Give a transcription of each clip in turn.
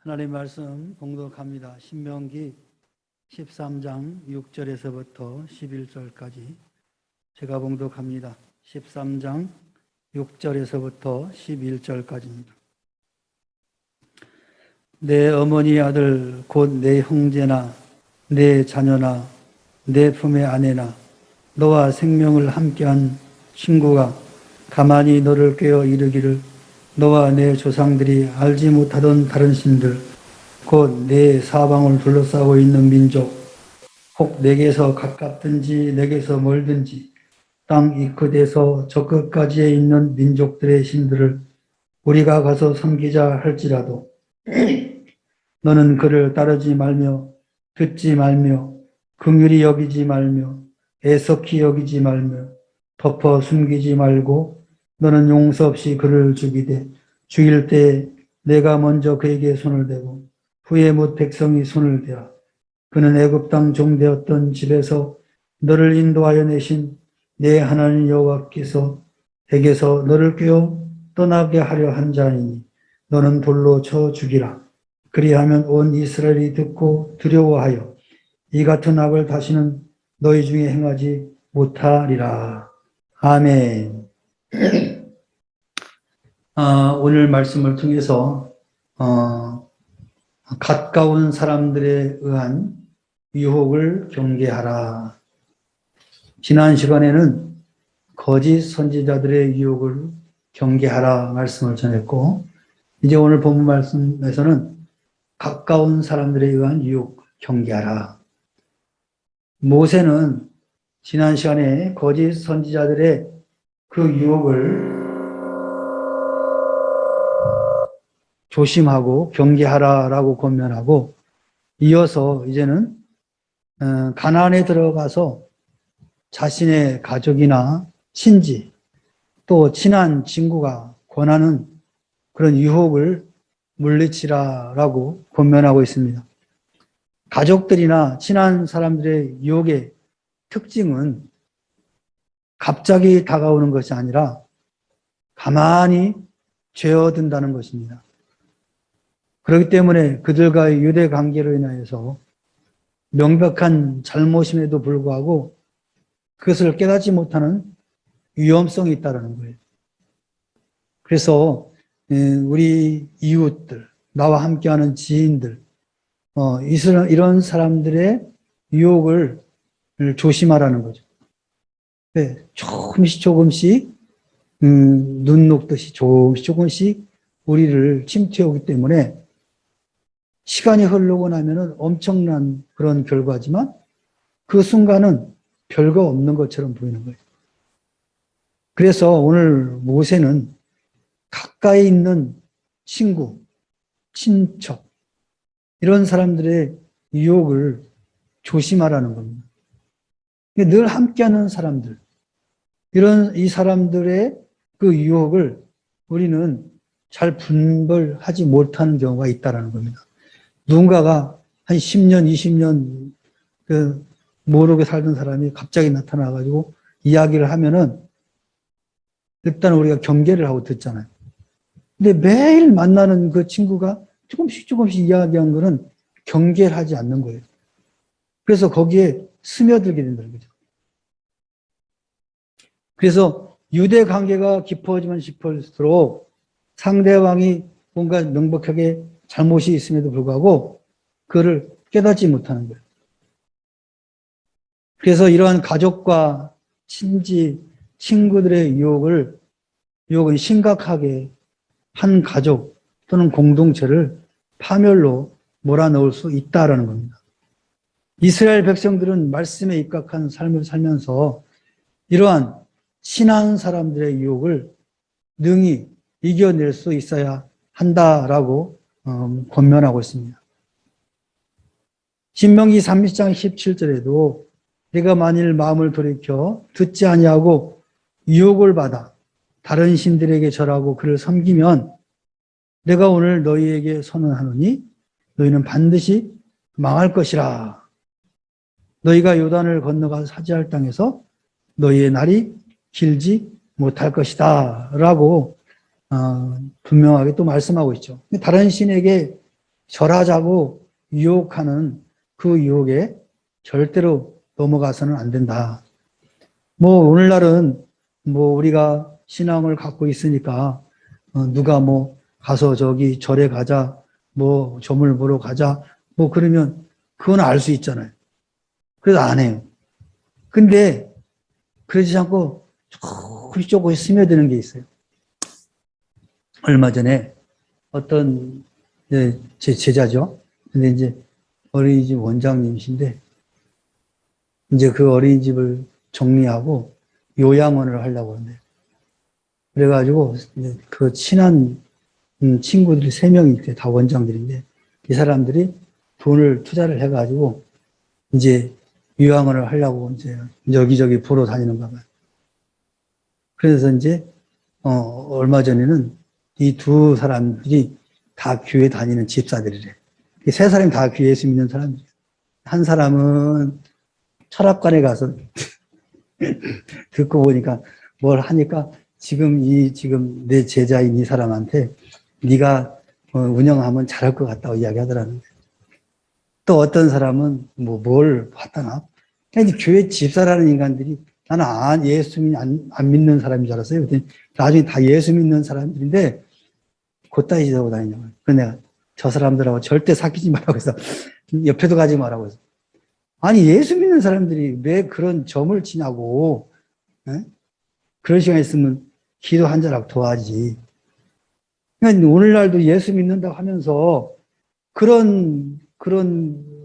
하나님 말씀 봉독합니다. 신명기 13장 6절에서부터 11절까지 제가 봉독합니다. 13장 6절에서부터 11절까지입니다. 내 어머니 아들 곧 내 형제나 내 자녀나 내 품의 아내나 너와 생명을 함께한 친구가 가만히 너를 깨어 이르기를 너와 내 조상들이 알지 못하던 다른 신들 곧 내 사방을 둘러싸고 있는 민족 혹 내게서 가깝든지 내게서 멀든지 땅 이 끝에서 저 끝까지에 있는 민족들의 신들을 우리가 가서 섬기자 할지라도 너는 그를 따르지 말며 듣지 말며 긍휼히 여기지 말며 애석히 여기지 말며 덮어 숨기지 말고 너는 용서 없이 그를 죽이되 죽일 때 내가 먼저 그에게 손을 대고 후에 못 백성이 손을 대라. 그는 애굽 땅 종되었던 집에서 너를 인도하여 내신 내 하나님 여호와께서 에게서 너를 꿰어 떠나게 하려 한 자이니 너는 돌로 쳐 죽이라. 그리하면 온 이스라엘이 듣고 두려워하여 이 같은 악을 다시는 너희 중에 행하지 못하리라. 아멘. 오늘 말씀을 통해서 가까운 사람들에 의한 유혹을 경계하라. 지난 시간에는 거짓 선지자들의 유혹을 경계하라 말씀을 전했고, 이제 오늘 본문 말씀에서는 가까운 사람들에 의한 유혹 경계하라. 모세는 지난 시간에 거짓 선지자들의 그 유혹을 조심하고 경계하라라고 권면하고, 이어서 이제는 가나안에 들어가서 자신의 가족이나 친지 또 친한 친구가 권하는 그런 유혹을 물리치라라고 권면하고 있습니다. 가족들이나 친한 사람들의 유혹의 특징은 갑자기 다가오는 것이 아니라 가만히 죄어든다는 것입니다. 그렇기 때문에 그들과의 유대 관계로 인하여서 명백한 잘못임에도 불구하고 그것을 깨닫지 못하는 위험성이 있다는 거예요. 그래서 우리 이웃들, 나와 함께하는 지인들, 이런 사람들의 유혹을 조심하라는 거죠. 네, 조금씩 눈 녹듯이 조금씩 우리를 침투해오기 때문에 시간이 흐르고 나면은 엄청난 그런 결과지만 그 순간은 별거 없는 것처럼 보이는 거예요. 그래서 오늘 모세는 가까이 있는 친구, 친척, 이런 사람들의 유혹을 조심하라는 겁니다. 늘 함께하는 사람들, 이 사람들의 그 유혹을 우리는 잘 분별하지 못하는 경우가 있다는 겁니다. 누군가가 한 10년, 20년 모르게 살던 사람이 갑자기 나타나가지고 이야기를 하면은 일단 우리가 경계를 하고 듣잖아요. 근데 매일 만나는 그 친구가 조금씩 이야기한 거는 경계를 하지 않는 거예요. 그래서 거기에 스며들게 된다는 거죠. 그래서 유대 관계가 깊어지면 깊을수록 상대방이 뭔가 명백하게 잘못이 있음에도 불구하고 그를 깨닫지 못하는 거예요. 그래서 이러한 가족과 친지, 친구들의 유혹은 심각하게 한 가족 또는 공동체를 파멸로 몰아넣을 수 있다라는 겁니다. 이스라엘 백성들은 말씀에 입각한 삶을 살면서 이러한 친한 사람들의 유혹을 능히 이겨낼 수 있어야 한다라고 권면하고 있습니다. 신명기 30장 17절에도 내가 만일 마음을 돌이켜 듣지 아니하고 유혹을 받아 다른 신들에게 절하고 그를 섬기면 내가 오늘 너희에게 선언하노니 너희는 반드시 망할 것이라. 너희가 요단을 건너가 사지할 땅에서 너희의 날이 길지 못할 것이다 라고 분명하게 또 말씀하고 있죠. 다른 신에게 절하자고 유혹하는 그 유혹에 절대로 넘어가서는 안 된다. 뭐 오늘날은 뭐 우리가 신앙을 갖고 있으니까 누가 뭐 가서 저기 절에 가자, 뭐 점을 보러 가자, 뭐 그러면 그건 알 수 있잖아요. 그래서 안 해요. 근데 그러지 않고 조금씩 스며드는 게 있어요. 얼마 전에 어떤 제 제자죠. 근데 이제 어린이집 원장님이신데 이제 그 어린이집을 정리하고 요양원을 하려고 하는데 그래가지고 그 친한 친구들이 3명이 있대요. 다 원장들인데 이 사람들이 돈을 투자를 해가지고 이제 요양원을 하려고 이제 여기저기 보러 다니는가 봐요. 그래서 이제 얼마 전에는 이 2사람들이 다 교회 다니는 집사들이래. 이 3사람이 다 교회 예수 믿는 사람들이에요. 한 사람은 철학관에 가서 듣고 보니까 뭘 하니까 지금 내 제자인 이 사람한테 네가 운영하면 잘할 것 같다고 이야기하더라는데 또 어떤 사람은 뭘 봤다나 그냥 교회 집사라는 인간들이 나는 예수 안 믿는 사람인 줄 알았어요. 나중에 다 예수 믿는 사람들인데 곧다이 지하고 다니냐고. 그래서 내가 저 사람들하고 절대 사귀지 말라고 해서 옆에도 가지 말라고 해서 아니 예수 믿는 사람들이 왜 그런 점을 치냐고. 에? 그런 시간 있으면 기도 한 자락 도와지. 그러니까 오늘날도 예수 믿는다고 하면서 그런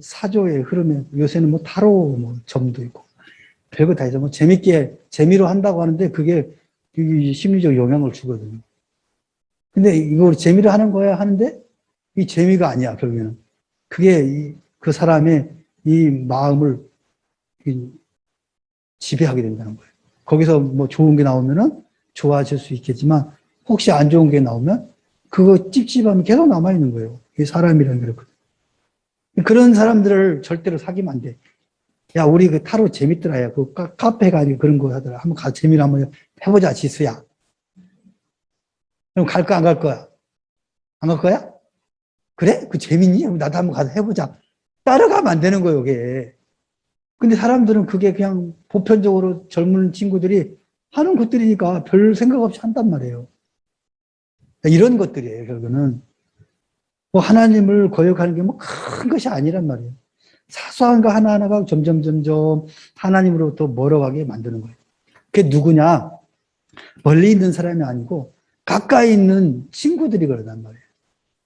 사조의 흐름에 요새는 뭐 타로 점도 있고 별거 다 있어. 재미로 한다고 하는데 그게 심리적 영향을 주거든요. 근데 이거 재미로 하는 거야 하는데 이 재미가 아니야, 결국에는. 그게 그 사람의 이 마음을 지배하게 된다는 거예요. 거기서 뭐 좋은 게 나오면은 좋아질 수 있겠지만 혹시 안 좋은 게 나오면 그거 찝찝함이 계속 남아있는 거예요. 이 사람이라는 게 그렇거든요. 그런 사람들을 절대로 사귀면 안 돼. 야, 우리 그 타로 재밌더라. 야, 그 카페 가지고 그런 거 하더라. 한번 재미로 한번 해보자, 지수야. 그럼 갈 거야, 안 갈 거야? 안 갈 거야? 그래? 그 재밌니? 나도 한번 가서 해보자. 따라가면 안 되는 거예요, 이게. 근데 사람들은 그게 그냥 보편적으로 젊은 친구들이 하는 것들이니까 별 생각 없이 한단 말이에요. 이런 것들이에요, 결국은. 뭐 하나님을 거역하는 게 뭐 큰 것이 아니란 말이에요. 사소한 거 하나하나가 점점 하나님으로부터 멀어가게 만드는 거예요. 그게 누구냐? 멀리 있는 사람이 아니고 가까이 있는 친구들이 그러단 말이에요.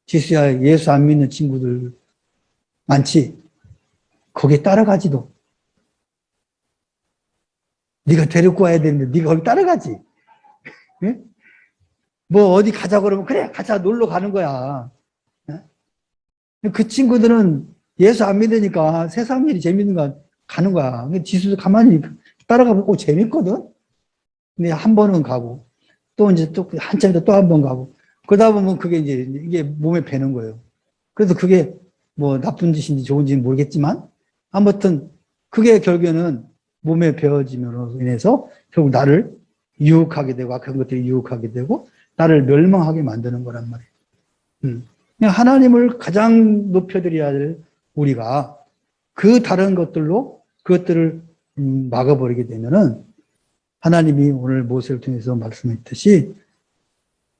지수야, 예수 안 믿는 친구들 많지? 거기에 따라가지도. 네가 데리고 와야 되는데 네가 거기 따라가지. 네? 뭐 어디 가자 그러면 그래 가자 놀러 가는 거야. 네? 그 친구들은 예수 안 믿으니까 세상 일이 재밌는 거 가는 거야. 지수도 가만히 따라가 보고 재밌거든. 근데 한 번은 가고 또 이제 또 한참 더 또 한 번 가고 그러다 보면 그게 이제 이게 몸에 배는 거예요. 그래서 그게 뭐 나쁜 짓인지 좋은 짓인지 모르겠지만 아무튼 그게 결국에는 몸에 배어짐으로 인해서 결국 나를 유혹하게 되고 악한 것들이 유혹하게 되고 나를 멸망하게 만드는 거란 말이에요. 그냥 하나님을 가장 높여드려야 할 우리가 그 다른 것들로 그것들을 막아버리게 되면은 하나님이 오늘 모세를 통해서 말씀했듯이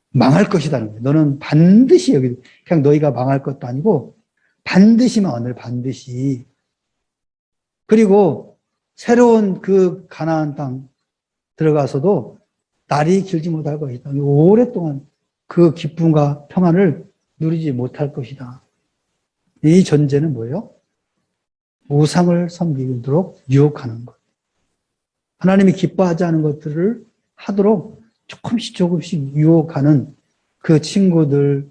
망할 것이라는 거예요. 너는 반드시 여기 그냥 너희가 망할 것도 아니고 반드시 망하늘 반드시. 그리고 새로운 그 가나안 땅 들어가서도 날이 길지 못할 것이다. 오랫동안 그 기쁨과 평안을 누리지 못할 것이다. 이 전제는 뭐예요? 우상을 섬기도록 유혹하는 것. 하나님이 기뻐하지 않은 것들을 하도록 조금씩 유혹하는 그 친구들,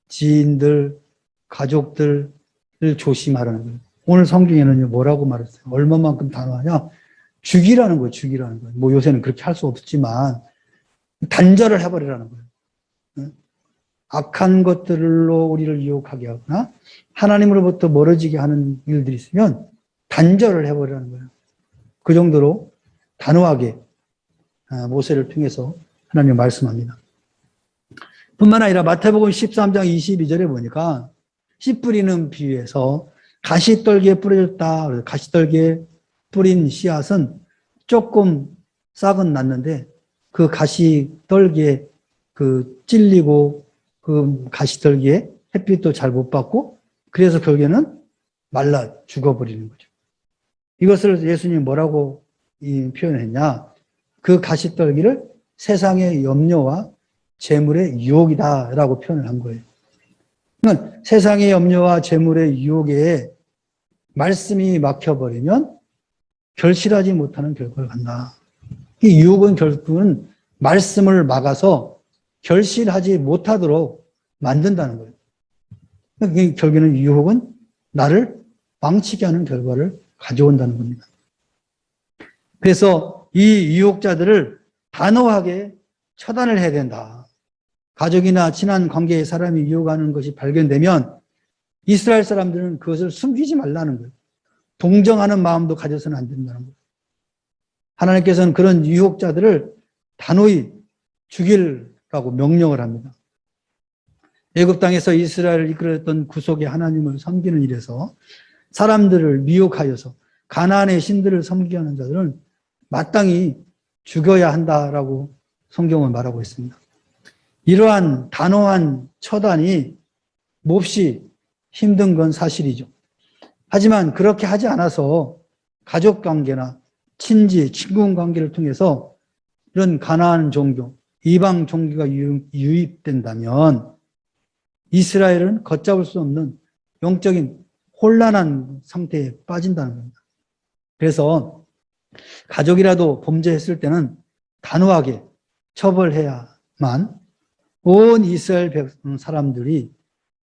지인들, 가족들을 조심하라는 거예요. 오늘 성경에는 뭐라고 말했어요? 얼마만큼 단호하냐? 죽이라는 거예요, 죽이라는 거예요. 뭐 요새는 그렇게 할 수 없지만 단절을 해버리라는 거예요. 악한 것들로 우리를 유혹하게 하거나 하나님으로부터 멀어지게 하는 일들이 있으면 단절을 해버리라는 거예요. 그 정도로 단호하게 모세를 통해서 하나님 말씀합니다. 뿐만 아니라 마태복음 13장 22절에 보니까 씨 뿌리는 비유에서 가시떨기에 뿌려졌다. 가시떨기에 뿌린 씨앗은 조금 싹은 났는데 그 가시떨기에 그 찔리고 그 가시떨기에 햇빛도 잘 못 받고 그래서 결국에는 말라 죽어버리는 거죠. 이것을 예수님이 뭐라고 표현했냐? 그 가시떨기를 세상의 염려와 재물의 유혹이다라고 표현을 한 거예요. 그러니까 세상의 염려와 재물의 유혹에 말씀이 막혀버리면 결실하지 못하는 결과를 간다. 이 유혹은 결국은 말씀을 막아서 결실하지 못하도록 만든다는 거예요. 그러니까 결국에는 유혹은 나를 망치게 하는 결과를 가져온다는 겁니다. 그래서 이 유혹자들을 단호하게 처단을 해야 된다. 가족이나 친한 관계의 사람이 유혹하는 것이 발견되면 이스라엘 사람들은 그것을 숨기지 말라는 거예요. 동정하는 마음도 가져서는 안 된다는 거예요. 하나님께서는 그런 유혹자들을 단호히 죽이라고 명령을 합니다. 애굽 땅에서 이스라엘을 이끌었던 구속의 하나님을 섬기는 일에서 사람들을 미혹하여서 가나안의 신들을 섬기게 하는 자들은 마땅히 죽여야 한다라고 성경은 말하고 있습니다. 이러한 단호한 처단이 몹시 힘든 건 사실이죠. 하지만 그렇게 하지 않아서 가족관계나 친지, 친구 관계를 통해서 이런 가나안 종교, 이방 종교가 유입된다면 이스라엘은 걷잡을 수 없는 영적인 혼란한 상태에 빠진다는 겁니다. 그래서 가족이라도 범죄했을 때는 단호하게 처벌해야만 온 이스라엘 사람들이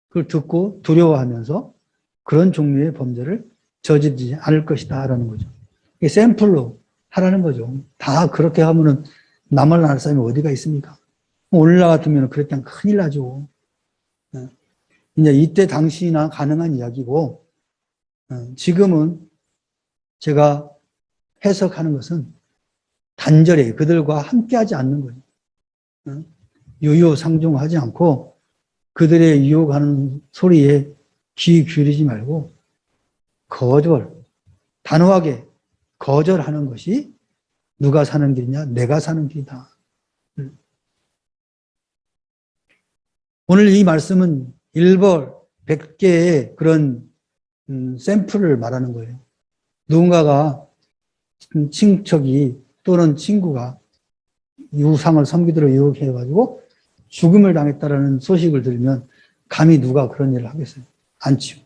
그걸 듣고 두려워하면서 그런 종류의 범죄를 저지르지 않을 것이다 라는 거죠. 이게 샘플로 하라는 거죠. 다 그렇게 하면은 남을 날 사람이 어디가 있습니까? 오늘날 같으면 그랬다면 큰일 나죠. 이제 이때 당시나 가능한 이야기고, 지금은 제가 해석하는 것은 단절히 그들과 함께하지 않는 거예요. 유유상종하지 않고 그들의 유혹하는 소리에 귀 기울이지 말고 단호하게 거절하는 것이 누가 사는 길이냐? 내가 사는 길이다. 오늘 이 말씀은 일벌 100개의 그런 샘플을 말하는 거예요. 누군가가 친척이 또는 친구가 우상을 섬기도록 유혹해가지고 죽음을 당했다라는 소식을 들으면 감히 누가 그런 일을 하겠어요? 않죠.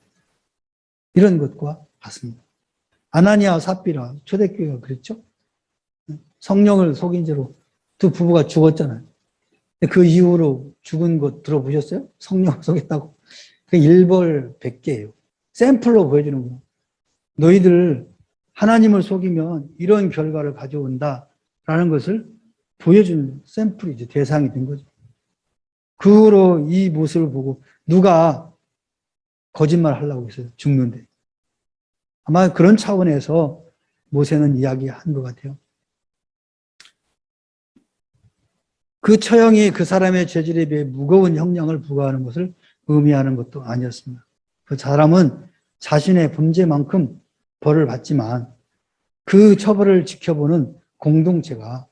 이런 것과 같습니다. 아나니아와 삽비라 초대교회가 그랬죠. 성령을 속인 채로 두 부부가 죽었잖아요. 그 이후로 죽은 것 들어보셨어요? 성령을 속였다고. 그 일벌 100개예요. 샘플로 보여주는 거예요. 너희들 하나님을 속이면 이런 결과를 가져온다라는 것을 보여주는 샘플이죠. 대상이 된 거죠. 그 후로 이 모습을 보고 누가 거짓말 하려고 했어요. 죽는데. 아마 그런 차원에서 모세는 이야기한 것 같아요. 그 처형이 그 사람의 죄질에 비해 무거운 형량을 부과하는 것을 의미하는 것도 아니었습니다. 그 사람은 자신의 범죄만큼 벌을 받지만 그 처벌을 지켜보는 공동체가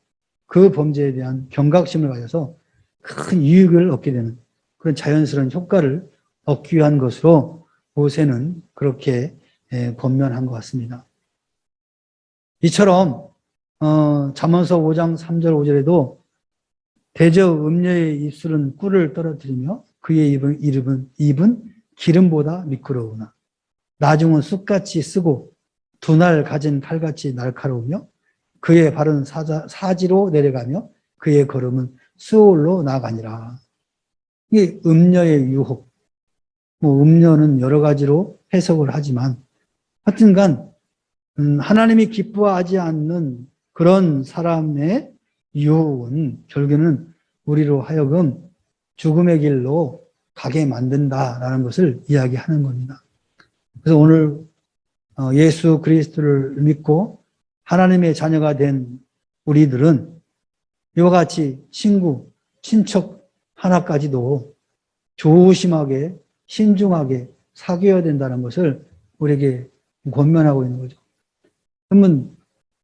그 범죄에 대한 경각심을 가져서 큰 이익을 얻게 되는 그런 자연스러운 효과를 얻기 위한 것으로 모세는 그렇게 권면한 것 같습니다. 이처럼 잠언서 5장 3절 5절에도 대저 음녀의 입술은 꿀을 떨어뜨리며 그의 입은 기름보다 미끄러우나 나중은 쑥같이 쓰고 두 날 가진 칼같이 날카로우며 그의 발은 사지로 내려가며 그의 걸음은 수올로 나아가니라. 이게 음녀의 유혹. 음녀는 여러 가지로 해석을 하지만 하여튼간 하나님이 기뻐하지 않는 그런 사람의 유혹은 결국에는 우리로 하여금 죽음의 길로 가게 만든다라는 것을 이야기하는 겁니다. 그래서 오늘 예수 그리스도를 믿고 하나님의 자녀가 된 우리들은 이와 같이 친척 하나까지도 조심하게 신중하게 사귀어야 된다는 것을 우리에게 권면하고 있는 거죠. 그러면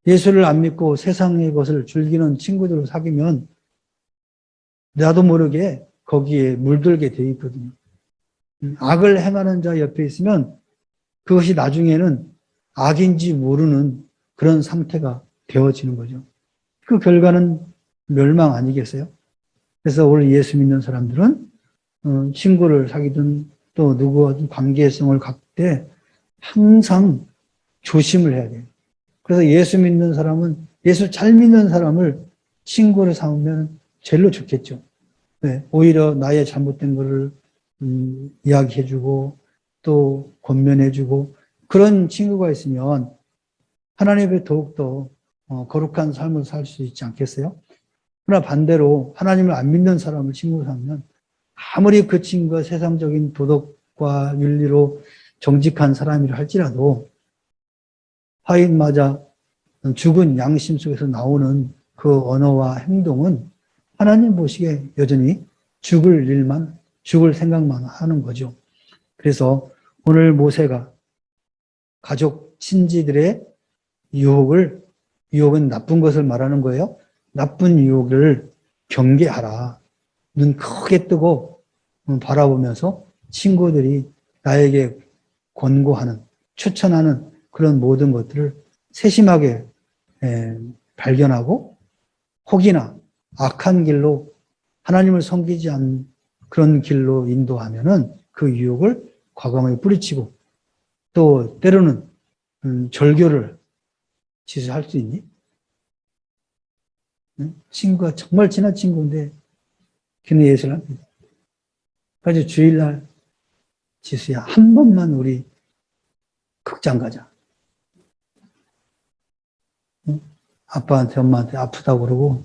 예수를 안 믿고 세상의 것을 즐기는 친구들을 사귀면 나도 모르게 거기에 물들게 돼 있거든요. 악을 행하는 자 옆에 있으면 그것이 나중에는 악인지 모르는 그런 상태가 되어지는 거죠. 그 결과는 멸망 아니겠어요? 그래서 오늘 예수 믿는 사람들은 친구를 사귀든 또 누구와든 관계성을 갖을 때 항상 조심을 해야 돼요. 그래서 예수 믿는 사람은 예수 잘 믿는 사람을 친구를 삼으면 제일로 좋겠죠. 네, 오히려 나의 잘못된 것을 이야기해주고 또 권면해주고 그런 친구가 있으면 하나님의 더욱더 거룩한 삶을 살 수 있지 않겠어요? 그러나 반대로 하나님을 안 믿는 사람을 친구로 삼으면 아무리 그 친구가 세상적인 도덕과 윤리로 정직한 사람이라 할지라도 화인마자 죽은 양심 속에서 나오는 그 언어와 행동은 하나님 보시기에 여전히 죽을 생각만 하는 거죠. 그래서 오늘 모세가 가족, 친지들의 유혹은 나쁜 것을 말하는 거예요. 나쁜 유혹을 경계하라. 눈 크게 뜨고 바라보면서 친구들이 나에게 권고하는, 추천하는 그런 모든 것들을 세심하게 발견하고 혹이나 악한 길로 하나님을 섬기지 않는 그런 길로 인도하면은 그 유혹을 과감하게 뿌리치고 또 때로는 절교를 지수할 수 있니? 친구가 정말 친한 친구인데 걔는 예수를 합니다. 그래서 주일날 지수야 한 번만 우리 극장 가자. 아빠한테 엄마한테 아프다고 그러고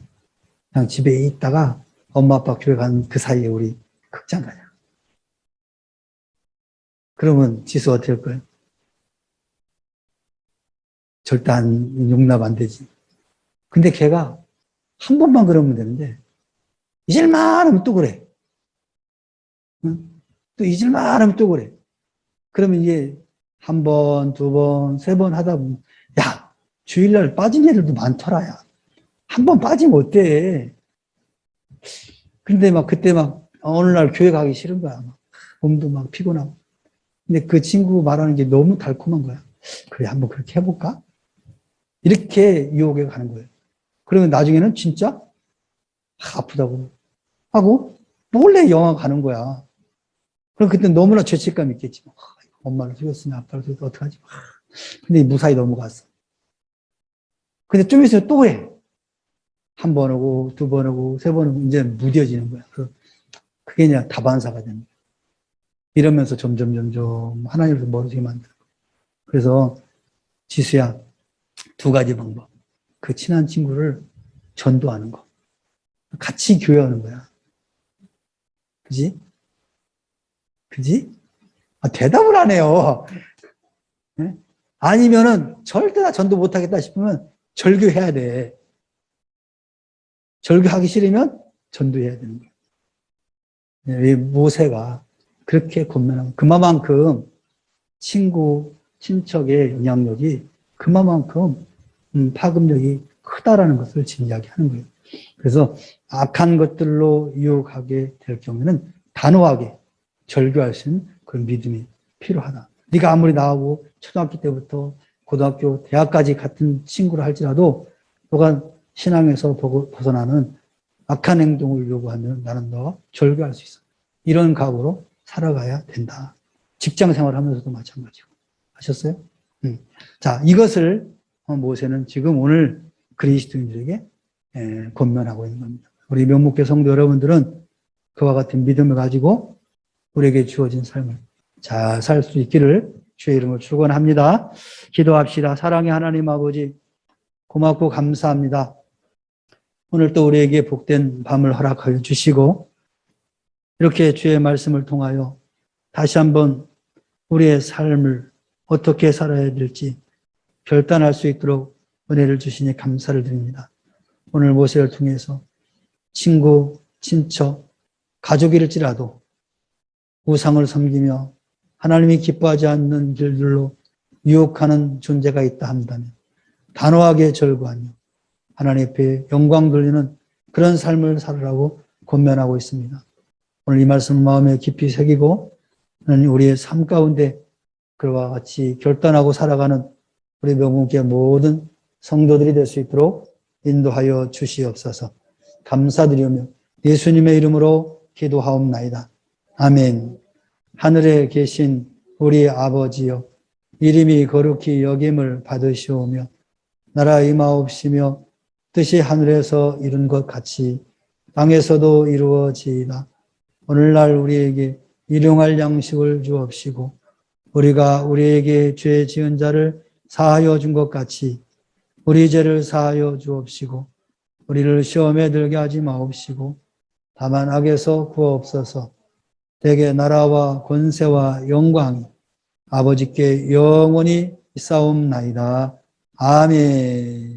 그냥 집에 있다가 엄마 아빠 교회 간 그 사이에 우리 극장 가자. 그러면 지수 어떻게 할 거예요? 절대 용납 안 되지. 근데 걔가 한 번만 그러면 되는데 잊을만 하면 또 그래. 또 잊을만 하면 또 그래. 그러면 이게 한 번, 두 번, 세 번 하다 보면 야 주일날 빠진 애들도 많더라. 야. 한 번 빠지면 어때? 근데 그때 어느 날 교회 가기 싫은 거야. 몸도 피곤하고. 근데 그 친구 말하는 게 너무 달콤한 거야. 그래, 한번 그렇게 해볼까? 이렇게 유혹에 가는 거예요. 그러면 나중에는 진짜 아프다고 하고 몰래 영화 가는 거야. 그럼 그때 너무나 죄책감 있겠지. 엄마를 죽였으니 아빠를 죽였으니 어떡하지? 근데 무사히 넘어갔어. 근데 좀 있으면 또 해. 한 번 오고, 두 번 오고, 세 번 오고, 이제 무뎌지는 거야. 그게 그냥 다반사가 되는 거야. 이러면서 점점 하나님으로서 멀어지게 만들고. 그래서 지수야, 두 가지 방법. 그 친한 친구를 전도하는 거. 같이 교회하는 거야. 그지? 대답을 안 해요. 네? 아니면은 절대 다 전도 못하겠다 싶으면 절교해야 돼. 절교하기 싫으면 전도해야 되는 거예요. 네, 모세가 그렇게 권면하고 그만큼 친구, 친척의 영향력이 그만큼 파급력이 크다라는 것을 이야기하는 거예요. 그래서 악한 것들로 유혹하게 될 경우에는 단호하게 절교할 수 있는 그런 믿음이 필요하다. 네가 아무리 나하고 초등학교 때부터 고등학교, 대학까지 같은 친구를 할지라도 너가 신앙에서 벗어나는 악한 행동을 요구하면 나는 너와 절교할 수 있어. 이런 각오로 살아가야 된다. 직장 생활하면서도 마찬가지고. 하셨어요? 자, 이것을 모세는 지금 오늘 그리스도인들에게 권면하고 있는 겁니다. 우리 명목교 성도 여러분들은 그와 같은 믿음을 가지고 우리에게 주어진 삶을 잘 살 수 있기를 주의 이름으로 축원합니다. 기도합시다. 사랑의 하나님 아버지 고맙고 감사합니다. 오늘 또 우리에게 복된 밤을 허락하여 주시고 이렇게 주의 말씀을 통하여 다시 한번 우리의 삶을 어떻게 살아야 될지 결단할 수 있도록 은혜를 주시니 감사를 드립니다. 오늘 모세를 통해서 친구, 친척, 가족일지라도 우상을 섬기며 하나님이 기뻐하지 않는 길들로 유혹하는 존재가 있다 한다면 단호하게 절구하며 하나님 앞에 영광 돌리는 그런 삶을 살으라고 권면하고 있습니다. 오늘 이 말씀을 마음에 깊이 새기고 우리의 삶 가운데 그와 같이 결단하고 살아가는 우리 명문교회 모든 성도들이 될 수 있도록 인도하여 주시옵소서. 감사드리며 예수님의 이름으로 기도하옵나이다. 아멘. 하늘에 계신 우리 아버지여, 이름이 거룩히 여김을 받으시오며 나라 임하옵시며 뜻이 하늘에서 이룬 것 같이 땅에서도 이루어지이다. 오늘날 우리에게 일용할 양식을 주옵시고 우리가 우리에게 죄 지은 자를 사하여 준 것 같이 우리 죄를 사하여 주옵시고 우리를 시험에 들게 하지 마옵시고 다만 악에서 구하옵소서. 대개 나라와 권세와 영광이 아버지께 영원히 있사옵나이다. 아멘.